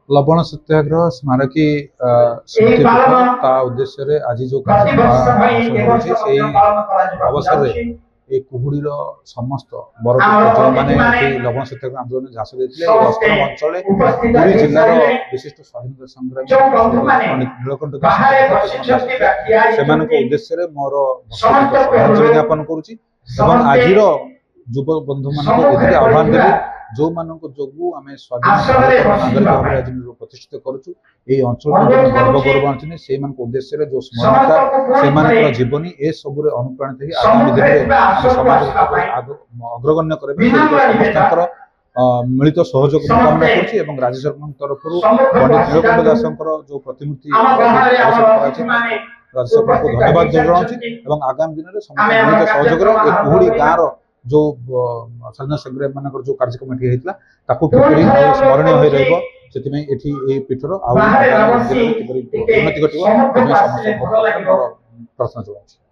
लवण सत्याग्रह स्मारकी स्मृति पीठ ता उद्देश्य आज जो अवसर ये कुहुड़ीर समस्त बरपुर जो मैंने लवण सत्याग्रह आंदोलन झांस देते अंचल पुरी जिलार विशिष्ट स्वाधीनता संग्रामी नीलकंठ दास उद्देश्य मोर श्रद्धांजलि ज्ञापन करुच्ची आज युव बंधु मान आह्वान देवी जो मानक जो आम स्वाधीन नागरिक भाव आज प्रतिष्ठित करुचु ये अंचल गर्व गौरव से उद्देश्य जो स्मरणता से जीवनी ए सब अनुप्राणित आगामी दिन में समाज अग्रगण्य कर मिलित सहयोग कामना कर राज्य सरकार तरफ पंडित नीलकंठ दास जो प्रतिमूर्ति राज्य सरकार को धन्यवाद जनाऊँ आगामी दिन में समस्त मिलित सहयोग कुहुड़ी गाँव जो स्वाधीनता संग्राम मान जो कार्यक्रम स्मरणीय रही पीठर उन्नति घटो प्रार्थना चलाऊँ।